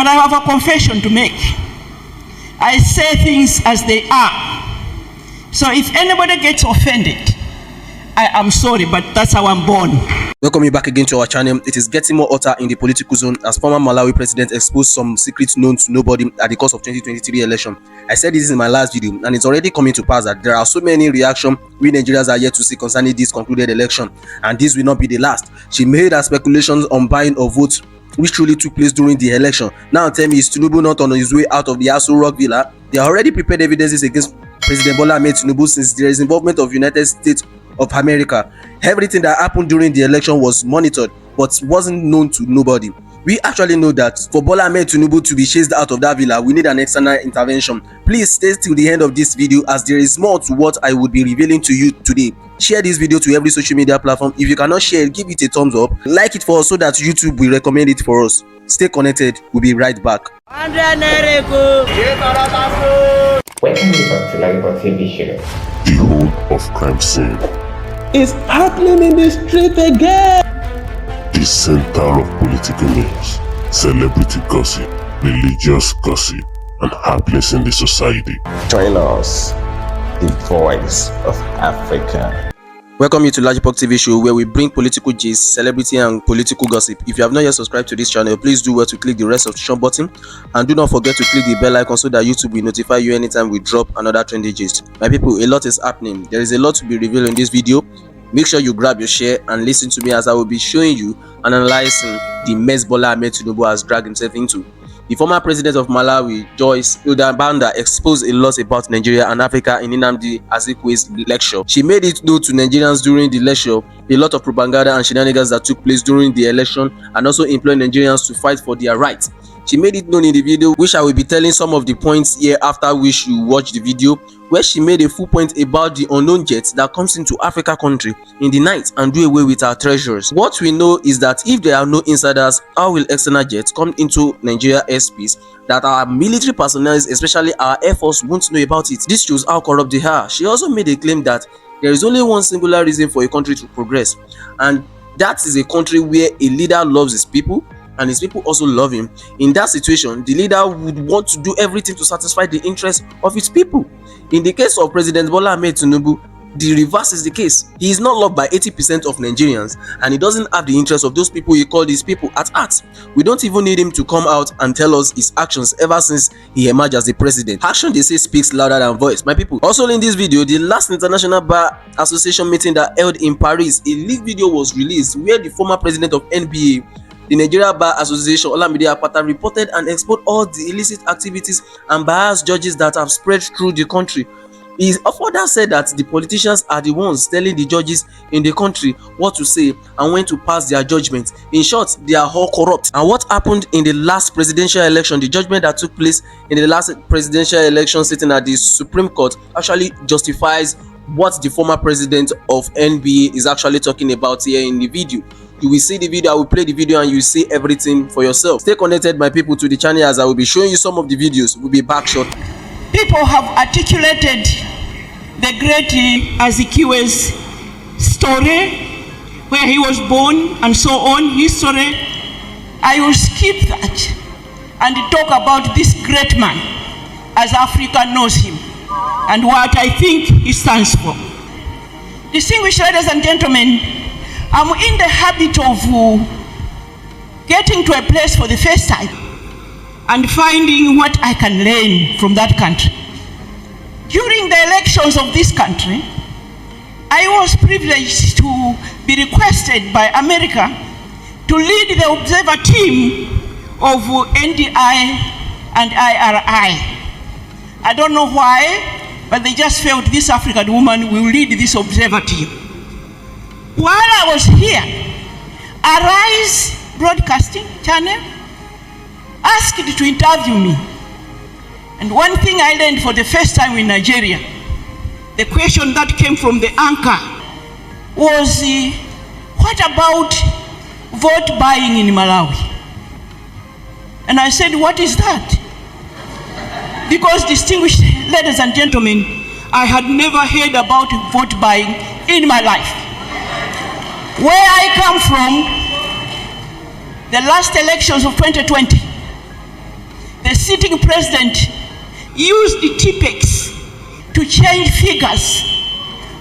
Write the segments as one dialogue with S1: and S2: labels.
S1: But I have a confession to make. I say things as they are. So if anybody gets offended, I am sorry, but that's how I'm born.
S2: Welcome you back again to our channel. It is getting more hotter in the political zone as former Malawi president exposed some secrets known to nobody at the course of 2023 election. I said this in my last video, and it's already coming to pass that there are so many reactions we Nigerians are yet to see concerning this concluded election, and this will not be the last. She made her speculations on buying of votes which truly took place during the election. Now tell me, is Tinubu not on his way out of the Aso Rock Villa? They already prepared evidences against President Bola Ahmed Tinubu since there is involvement of United States of America. Everything that happened during the election was monitored but wasn't known to nobody. We actually know that for Bola Ahmed Tinubu to be chased out of that villa, we need an external intervention. Please stay till the end of this video as there is more to what I would be revealing to you today. Share this video to every social media platform. If you cannot share it, give it a thumbs up. Like it for us so that YouTube will recommend it for us. Stay connected. We'll be right back.
S3: Welcome back to Lagos TV show.
S4: The whole of crime scene.
S5: It's happening in the street again.
S4: The center of political news, celebrity gossip, religious gossip, and happiness in the society.
S5: Join us, the voice of Africa.
S2: Welcome you to Lagos TV show, where we bring political gist, celebrity and political gossip. If you have not yet subscribed to this channel, please do well to click the red subscription button, and do not forget to click the bell icon so that YouTube will notify you anytime we drop another trendy gist. My people, a lot is happening. There is a lot to be revealed in this video. Make sure you grab your share and listen to me as I will be showing you and analyzing the mess Bola Ahmed Tinubu has dragged himself into. The former president of Malawi, Joyce Banda, exposed a lot about Nigeria and Africa in Nnamdi Azikwe's lecture. She made it known to Nigerians during the lecture a lot of propaganda and shenanigans that took place during the election, and also implored Nigerians to fight for their rights. She made it known in the video, which I will be telling some of the points here after which you watch the video, where she made a full point about the unknown jet that comes into Africa country in the night and do away with our treasures. What we know is that if there are no insiders, how will external jets come into Nigeria airspace that our military personnel, especially our air force, won't know about it? This shows how corrupt they are. She also made a claim that there is only one singular reason for a country to progress, and that is a country where a leader loves his people and his people also love him. In that situation, the leader would want to do everything to satisfy the interests of his people. In the case of President Bola Ahmed Tinubu, the reverse is the case. He is not loved by 80% of Nigerians, and he doesn't have the interests of those people he called his people at heart. We don't even need him to come out and tell us his actions ever since he emerged as the president. Action, they say, speaks louder than voice, my people. Also in this video, the last International Bar Association meeting that held in Paris, a leaked video was released where the former president of NBA, the Nigeria Bar Association, Olamide Akpata, reported and exposed all the illicit activities and biased judges that have spread through the country. He further said that the politicians are the ones telling the judges in the country what to say and when to pass their judgments. In short, they are all corrupt. And what happened in the last presidential election, the judgment that took place in the last presidential election sitting at the Supreme Court, actually justifies what the former president of NBA is actually talking about here in the video. You will see the video, I will play the video, and you see everything for yourself. Stay connected, my people, to the channel as I will be showing you some of the videos. We'll be back shortly.
S1: People have articulated the great Azikwe's story, where he was born and so on, history. I will skip that and talk about this great man as Africa knows him and what I think he stands for. Distinguished ladies and gentlemen, I'm in the habit of getting to a place for the first time and finding what I can learn from that country. During the elections of this country, I was privileged to be requested by America to lead the observer team of NDI and IRI. I don't know why, but they just felt this African woman will lead this observer team. While I was here, Arise Broadcasting Channel asked to interview me. And one thing I learned for the first time in Nigeria, the question that came from the anchor was, what about vote buying in Malawi? And I said, what is that? Because, distinguished ladies and gentlemen, I had never heard about vote buying in my life. Where I come from, the last elections of 2020, sitting president used the TPEX to change figures,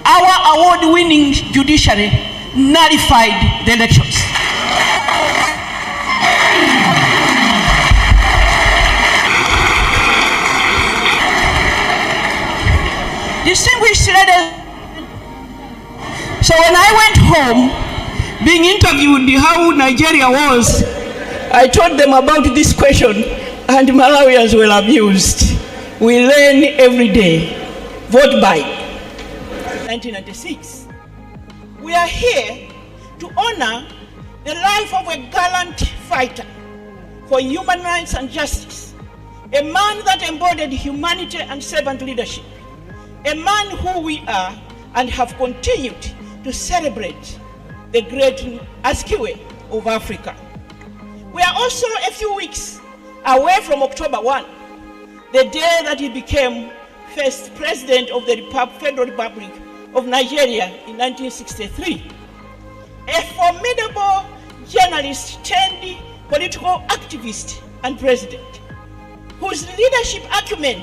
S1: our award-winning judiciary nullified the elections. Distinguished ladies, so when I went home, being interviewed how Nigeria was, I told them about this question, and Malawians were amused. We learn every day. Vote by 1996. We are here to honor the life of a gallant fighter for human rights and justice, a man that embodied humanity and servant leadership, a man who we are and have continued to celebrate, the great Azikiwe of Africa. We are also a few weeks away from October 1, the day that he became first president of the Federal Republic of Nigeria in 1963. A formidable journalist turned political activist and president, whose leadership acumen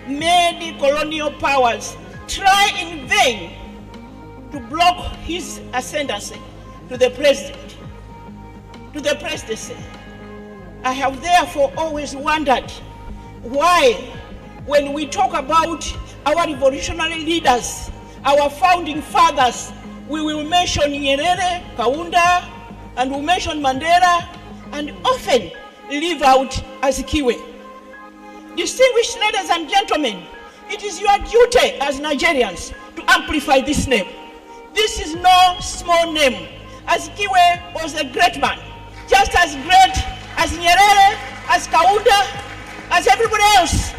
S1: made the colonial powers try in vain to block his ascendancy to the presidency. I have therefore always wondered why, when we talk about our revolutionary leaders, our founding fathers, we will mention Nyerere, Kaunda, and we mention Mandela, and often leave out Azikiwe. Distinguished ladies and gentlemen, it is your duty as Nigerians to amplify this name. This is no small name. Azikiwe was a great man, just as great as Nyerere, as Kaunda, as everybody else.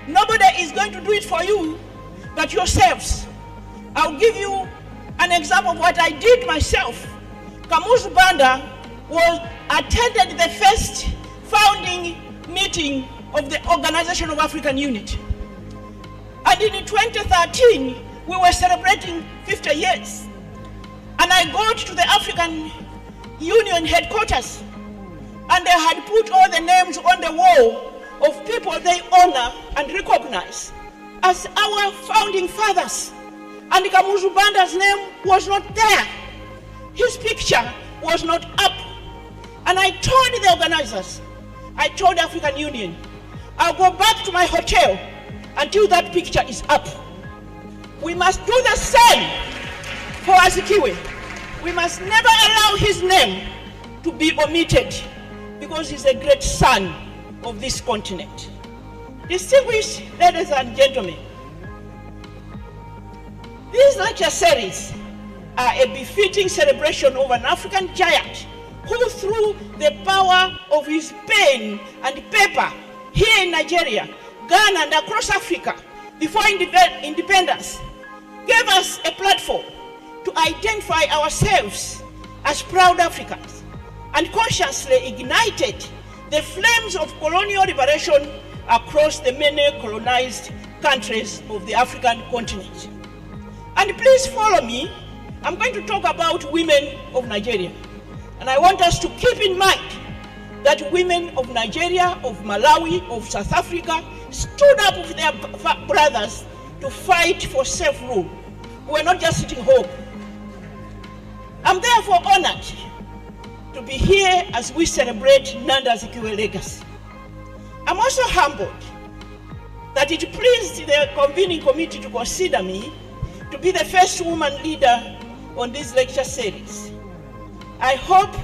S1: Nobody is going to do it for you but yourselves. I'll give you an example of what I did myself. Joyce Banda attended the first founding meeting of the Organization of African Unity. And in 2013, we were celebrating 50 years. And I got to the African Union headquarters, and they had put all the names on the wall of people they honor and recognize as our founding fathers. And Joyce Banda's name was not there. His picture was not up. And I told the organizers, I told the African Union, I'll go back to my hotel until that picture is up. We must do the same for Azikiwe. We must never allow his name to be omitted, because he's a great son of this continent. Distinguished ladies and gentlemen, these lecture series are a befitting celebration of an African giant who, through the power of his pen and paper here in Nigeria, Ghana, and across Africa before independence, gave us a platform to identify ourselves as proud Africans, and consciously ignited the flames of colonial liberation across the many colonized countries of the African continent. And please follow me. I'm going to talk about women of Nigeria. And I want us to keep in mind that women of Nigeria, of Malawi, of South Africa stood up with their brothers to fight for self-rule. We're not just sitting home. I'm therefore honored to be here as we celebrate Nanda Azikiwe legacy. I'm also humbled that it pleased the convening committee to consider me to be the first woman leader on this lecture series. I hope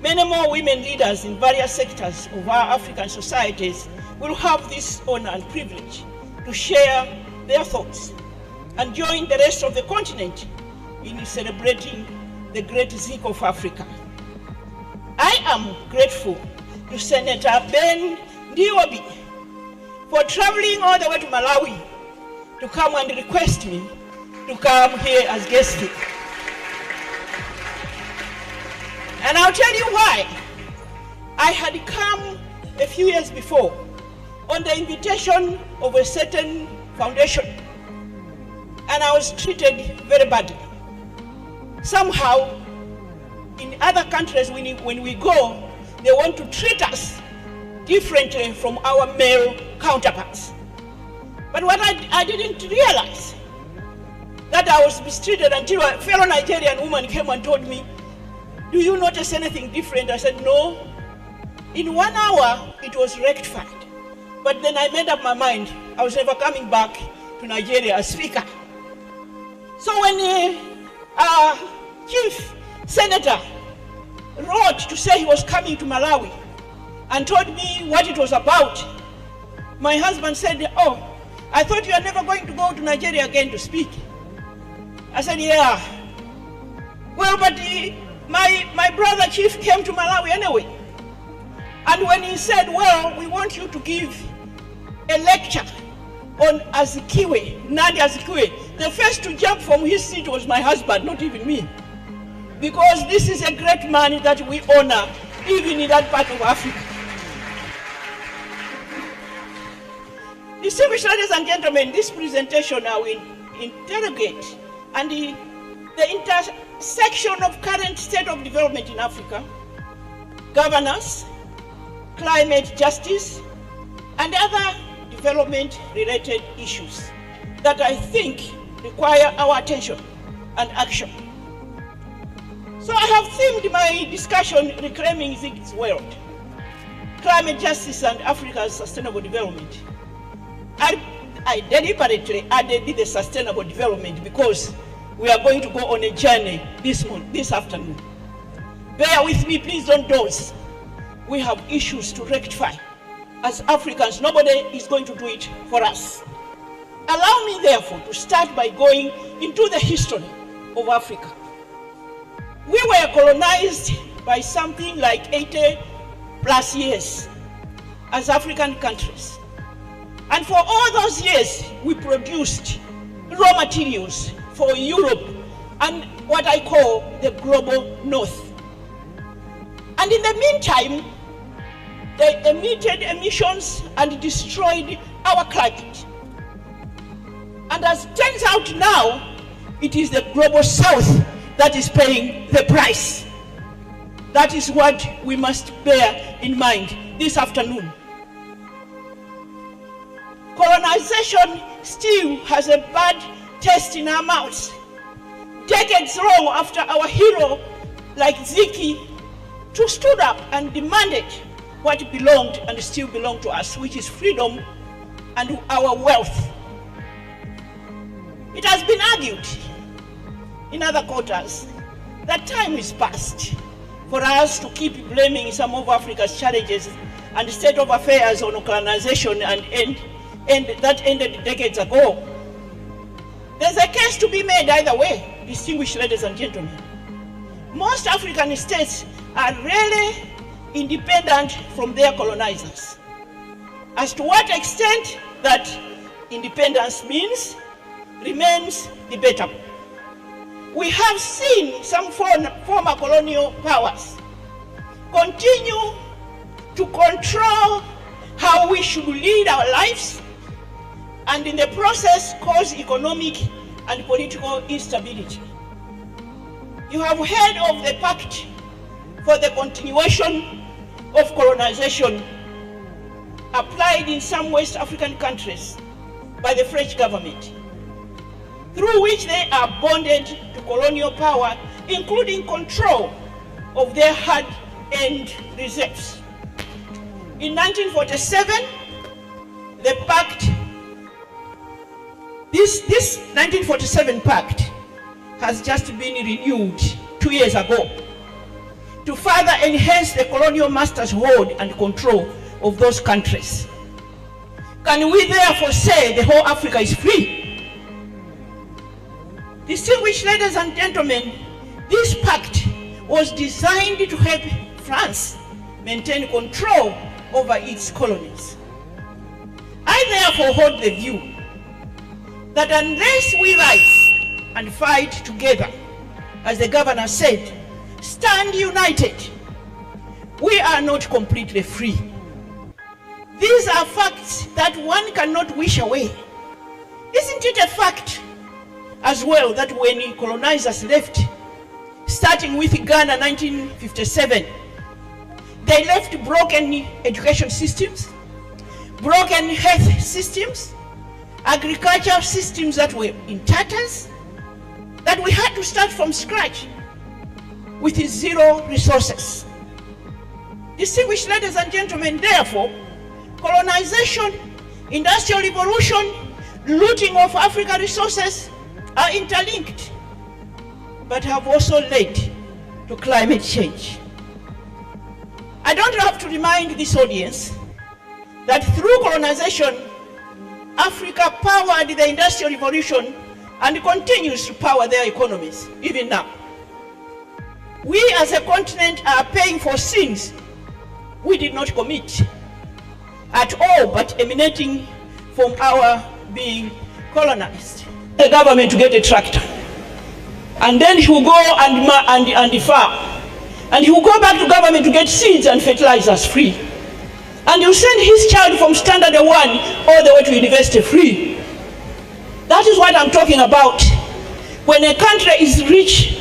S1: many more women leaders in various sectors of our African societies will have this honor and privilege to share their thoughts and join the rest of the continent in celebrating the great Zik of Africa. I am grateful to Senator Ben Ndiobi for traveling all the way to Malawi to come and request me to come here as guest speaker. And I'll tell you why. I had come a few years before on the invitation of a certain foundation, and I was treated very badly. Somehow, in other countries, when we go, they want to treat us differently from our male counterparts. But what I didn't realize, that I was mistreated until a fellow Nigerian woman came and told me, "Do you notice anything different?" I said, "No." In 1 hour, it was rectified. But then I made up my mind, I was never coming back to Nigeria as speaker. So when chief senator wrote to say he was coming to Malawi and told me what it was about, my husband said, "Oh, I thought you are never going to go to Nigeria again to speak." I said, "Yeah. Well, but my brother chief came to Malawi anyway. And when he said, well, we want you to give a lecture on Azikiwe, Nandi Azikiwe, the first to jump from his seat was my husband, not even me. Because this is a great man that we honor, even in that part of Africa." Distinguished ladies and gentlemen, this presentation I will interrogate and the intersection of current state of development in Africa, governance, climate justice, and other development-related issues that I think require our attention and action. So I have themed my discussion Reclaiming Zig's World, Climate Justice and Africa's Sustainable Development. I deliberately added the sustainable development because we are going to go on a journey this afternoon. Bear with me, please don't doze. We have issues to rectify. As Africans, nobody is going to do it for us. Allow me, therefore, to start by going into the history of Africa. We were colonized by something like 80 plus years as African countries. And for all those years, we produced raw materials for Europe and what I call the global north. And in the meantime, they emitted emissions and destroyed our climate. And as it turns out now, it is the global south that is paying the price. That is what we must bear in mind this afternoon. Colonization still has a bad taste in our mouths. Decades long after our hero like Ziki stood up and demanded what belonged and still belongs to us, which is freedom and our wealth. It has been argued in other quarters that time is past for us to keep blaming some of Africa's challenges and state of affairs on colonization and that ended decades ago. There's a case to be made either way, distinguished ladies and gentlemen. Most African states are really independent from their colonizers. As to what extent that independence means remains debatable. We have seen some former colonial powers continue to control how we should lead our lives and in the process cause economic and political instability. You have heard of the Pact for the Continuation of Colonization applied in some West African countries by the French government, through which they are bonded to colonial power, including control of their hard-earned reserves. In 1947, the pact, this 1947 pact has just been renewed 2 years ago to further enhance the colonial masters' hold and control of those countries. Can we therefore say the whole Africa is free? Distinguished ladies and gentlemen, this pact was designed to help France maintain control over its colonies. I therefore hold the view that unless we rise and fight together, as the governor said, stand united, we are not completely free. These are facts that one cannot wish away. Isn't it a fact as well that when colonizers left, starting with Ghana 1957, They left broken education systems, broken health systems, agricultural systems that were in tatters, that we had to start from scratch with zero resources. Distinguished ladies and gentlemen, therefore, colonization, industrial revolution, looting of African resources are interlinked, but have also led to climate change. I don't have to remind this audience that through colonization, Africa powered the industrial revolution and continues to power their economies, even now. We as a continent are paying for sins we did not commit at all, but emanating from our being colonized. The government to get a tractor, and then he will go and farm, and he will go back to government to get seeds and fertilizers free, and you send his child from standard 1 all the way to university free. That is what I'm talking about. When a country is rich,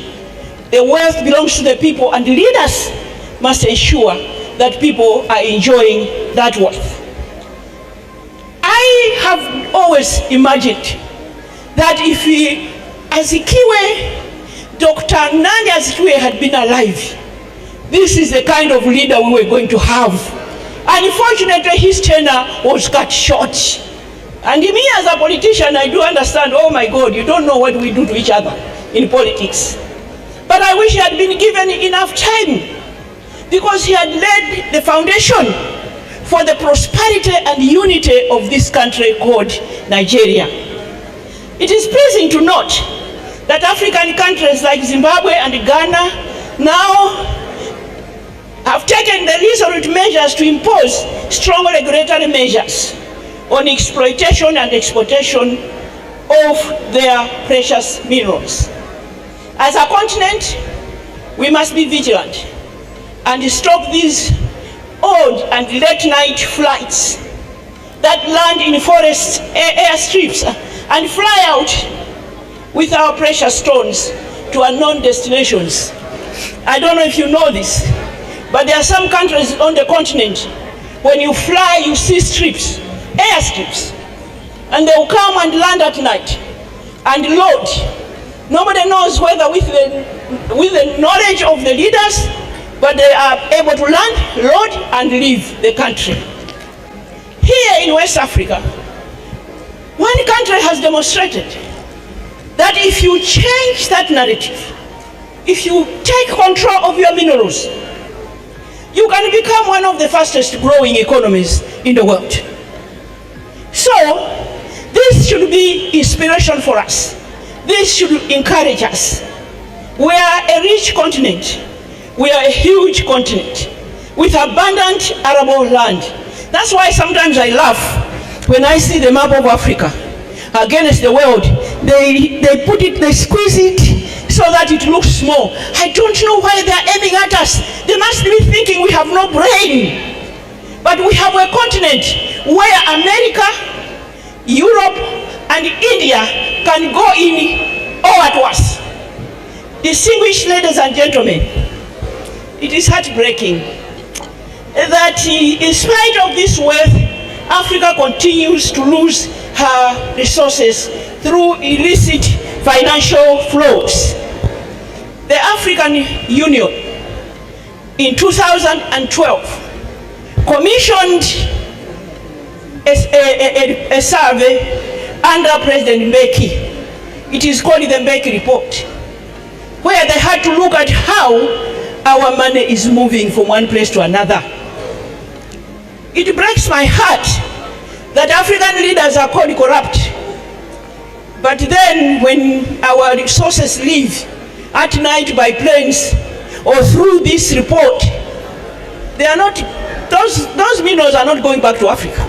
S1: the wealth belongs to the people, and leaders must ensure that people are enjoying that wealth. I have always imagined that if Dr. Nandi Azikiwe had been alive, this is the kind of leader we were going to have. Unfortunately, his tenure was cut short. And me as a politician, I do understand, oh my God, you don't know what we do to each other in politics. But I wish he had been given enough time, because he had laid the foundation for the prosperity and unity of this country called Nigeria. It is pleasing to note that African countries like Zimbabwe and Ghana now have taken the resolute measures to impose strong regulatory measures on exploitation and exportation of their precious minerals. As a continent, we must be vigilant and stop these odd and late night flights that land in forest airstrips and fly out with our precious stones to unknown destinations. I don't know if you know this, but there are some countries on the continent, when you fly, you see strips, airstrips, and they will come and land at night and load. Nobody knows whether with the knowledge of the leaders, but they are able to land, load, and leave the country. Here in West Africa, one country has demonstrated that if you change that narrative, if you take control of your minerals, you can become one of the fastest growing economies in the world. So, this should be inspiration for us. This should encourage us. We are a rich continent. We are a huge continent with abundant arable land. That's why sometimes I laugh when I see the map of Africa against the world. They put it, they squeeze it so that it looks small. I don't know why they're aiming at us. They must be thinking we have no brain. But we have a continent where America, Europe, and India can go in all at once. Distinguished ladies and gentlemen, it is heartbreaking that in spite of this wealth, Africa continues to lose her resources through illicit financial flows. The African Union in 2012 commissioned a survey under President Mbeki. It is called the Mbeki Report, where they had to look at how our money is moving from one place to another. It breaks my heart that African leaders are called corrupt. But then when our resources leave at night by planes or through this report, they are not, those minerals are not going back to Africa.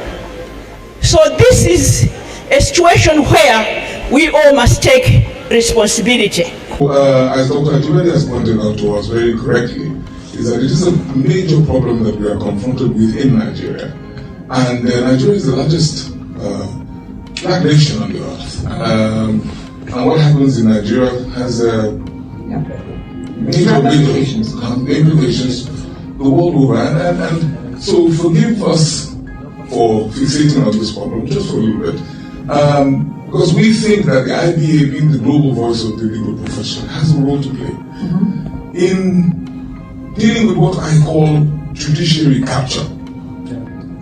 S1: So this is a situation where we all must take responsibility.
S6: As Dr. Ajimenez has pointed out to us very correctly, is that it is a major problem that we are confronted with in Nigeria. And Nigeria is the largest black nation on the earth. And what happens in Nigeria has major implications the world over. And so forgive us for fixating on this problem just for a little bit. Because we think that the IBA, being the global voice of the legal profession, has a role to play in dealing with what I call judiciary capture.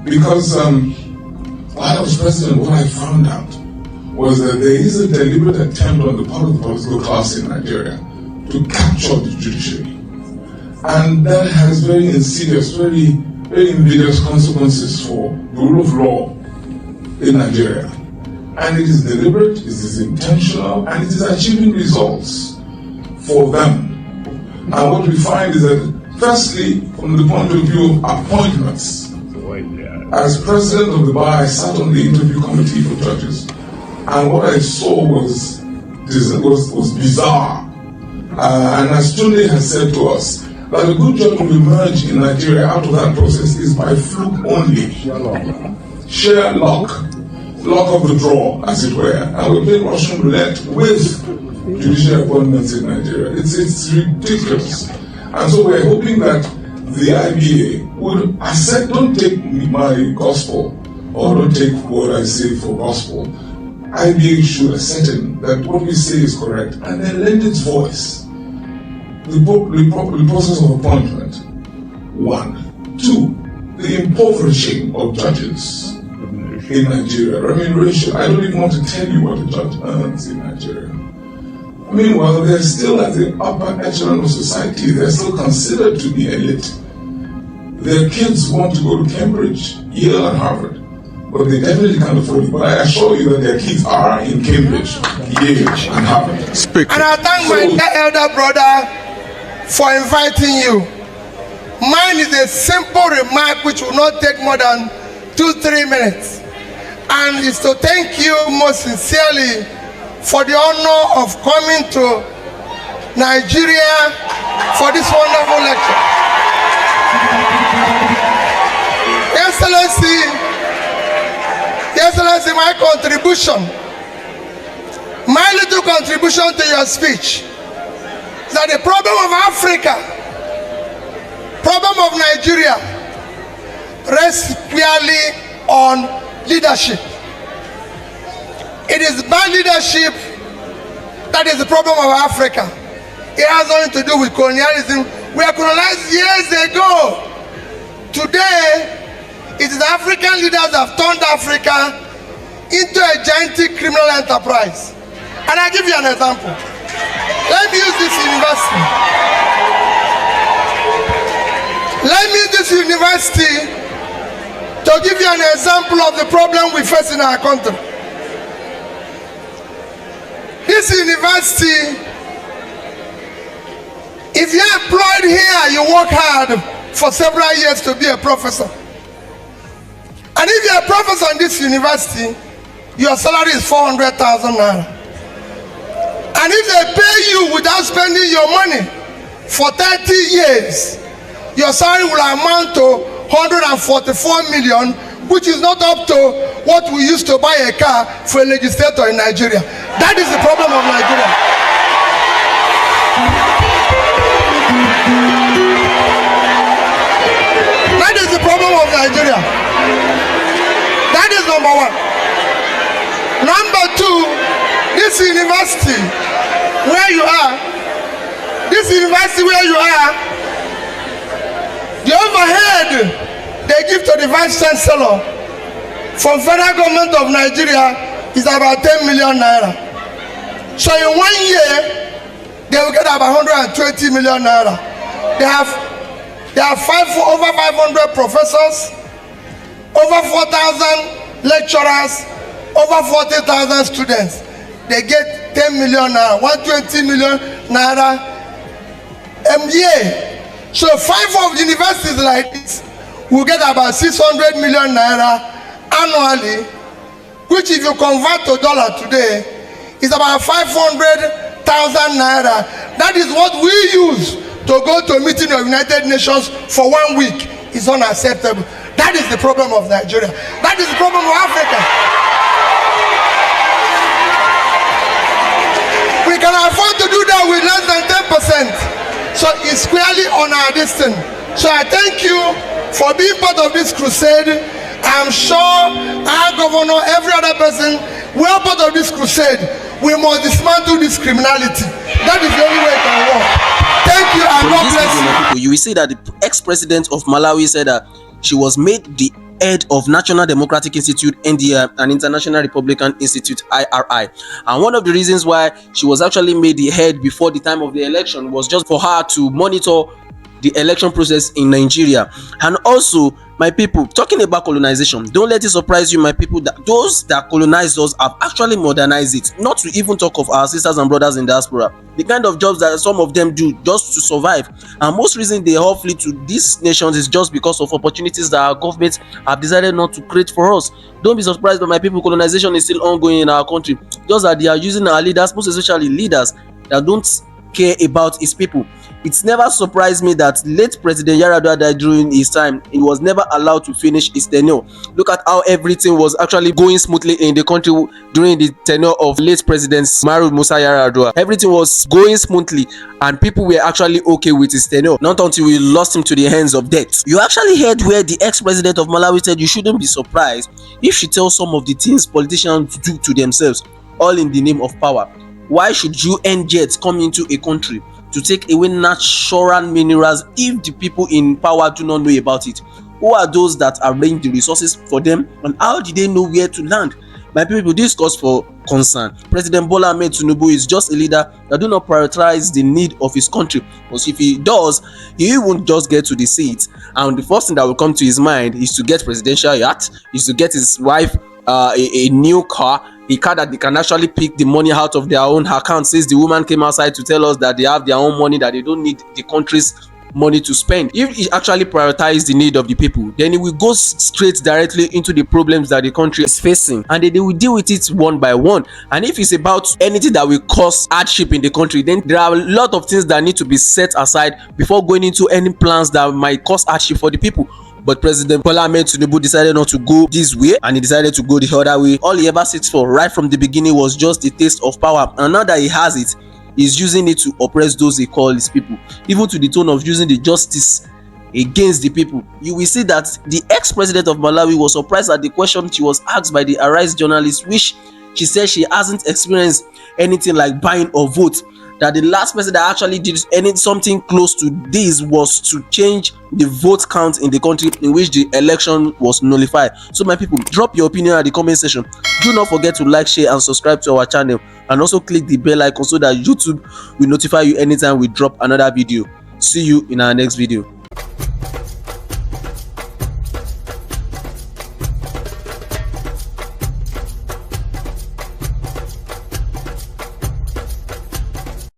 S6: Because while I was president, what I found out was that there is a deliberate attempt on the part of the political class in Nigeria to capture the judiciary. And that has very insidious, very invidious consequences for the rule of law in Nigeria. And it is deliberate, it is intentional, and it is achieving results for them. And what we find is that, firstly, from the point of view of appointments, as president of the bar, I sat on the interview committee for judges, and what I saw was bizarre. And as Tunde has said to us, that a good judge will emerge in Nigeria out of that process is by fluke only. Sheer luck of the draw, as it were. And we're playing Russian roulette with judicial appointments in Nigeria. It's ridiculous. And so we're hoping that the IBA would accept, don't take my gospel, or don't take what I say for gospel. IBA should ascertain that what we say is correct and then lend its voice. The process of appointment, 1. 2, the impoverishing of judges in Nigeria. Remuneration, I don't even want to tell you what a judge earns in Nigeria. Meanwhile, they're still at the upper echelon of society. They're still considered to be elite. Their kids want to go to Cambridge, Yale, and Harvard, but they definitely can't afford it. But I assure you that their kids are in Cambridge, Yale, and Harvard.
S7: And I thank my elder brother for inviting you. Mine is a simple remark which will not take more than 2-3 minutes. And it's to thank you most sincerely for the honor of coming to Nigeria for this wonderful lecture. Excellency, my little contribution to your speech is that the problem of Africa, problem of Nigeria, rests squarely on leadership. It is bad leadership that is the problem of Africa. It has nothing to do with colonialism. We were colonized years ago. Today, it is African leaders that have turned Africa into a gigantic criminal enterprise. And I'll give you an example. Let me use this university. Let me use this university to give you an example of the problem we face in our country. This university, if you're employed here, you work hard for several years to be a professor. And if you're a professor in this university, your salary is 400,000 naira. And if they pay you without spending your money for 30 years, your salary will amount to 144 million, which is not up to what we used to buy a car for a legislator in Nigeria. That is the problem of Nigeria. That is the problem of Nigeria. That is number one. Number two, this university where you are, the overhead they give to the vice chancellor from federal government of Nigeria is about 10 million naira. So in 1 year, they will get about 120 million naira. They have over 500 professors, over 4,000 lecturers, over 40,000 students. They get 10 million naira, 120 million naira a year. So 5 of the universities like this will get about 600 million naira annually, which if you convert to dollar today is about 500,000 naira. That is what we use to go to a meeting of United Nations for 1 week. Is unacceptable. That is the problem of Nigeria. That is the problem of Africa. We can afford to do that with less than 10%. So it's squarely on our destiny. So I thank you for being part of this crusade. I'm sure our governor, every other person, we are part of this crusade. We must dismantle this criminality. That is the only way it can work. Thank you and God bless you.
S2: You will see that the ex-president of Malawi said that she was made the head of National Democratic Institute (NDI) and International Republican Institute (IRI). And one of the reasons why she was actually made the head before the time of the election was just for her to monitor the election process in Nigeria. And also, my people, talking about colonization, don't let it surprise you, my people, that those that colonized us have actually modernized it. Not to even talk of our sisters and brothers in diaspora, the kind of jobs that some of them do just to survive. And most reason they all flee to these nations is just because of opportunities that our governments have decided not to create for us. Don't be surprised, but my people, colonization is still ongoing in our country. Just that they are using our leaders, most especially leaders that don't care about his people. It's never surprised me that late President Yar'Adua died during his time. He was never allowed to finish his tenure. Look at how everything was actually going smoothly in the country during the tenure of late President Umaru Musa Yar'Adua. Everything was going smoothly and people were actually okay with his tenure. Not until we lost him to the hands of death. You actually heard where the ex-president of Malawi said you shouldn't be surprised if she tells some of the things politicians do to themselves, all in the name of power. Why should UN jets come into a country to take away natural minerals if the people in power do not know about it? Who are those that arrange the resources for them, and how did they know where to land? My people, this calls for concern. President Bola Ahmed Tinubu is just a leader that do not prioritize the need of his country. Because if he does, he won't just get to the seat, and the first thing that will come to his mind is to get presidential yacht, is to get his wife a new car, a car that they can actually pick the money out of their own account, since the woman came outside to tell us that they have their own money, that they don't need the country's money to spend. If he actually prioritize the need of the people, then he will go straight directly into the problems that the country is facing, and they will deal with it one by one. And if it's about anything that will cause hardship in the country, then there are a lot of things that need to be set aside before going into any plans that might cause hardship for the people. But President Bola Ahmed Tinubu decided not to go this way, and he decided to go the other way. All he ever seeks for right from the beginning was just the taste of power, and now that he has it, he's using it to oppress those he calls his people, even to the tone of using the justice against the people. You will see that the ex-president of Malawi was surprised at the question she was asked by the Arise journalist, which she said she hasn't experienced anything like buying or vote. That the last person that actually did something close to this was to change the vote count in the country in which the election was nullified. So my people, drop your opinion at the comment section. Do not forget to like, share and subscribe to our channel, and also click the bell icon so that YouTube will notify you anytime we drop another video. See you in our next video.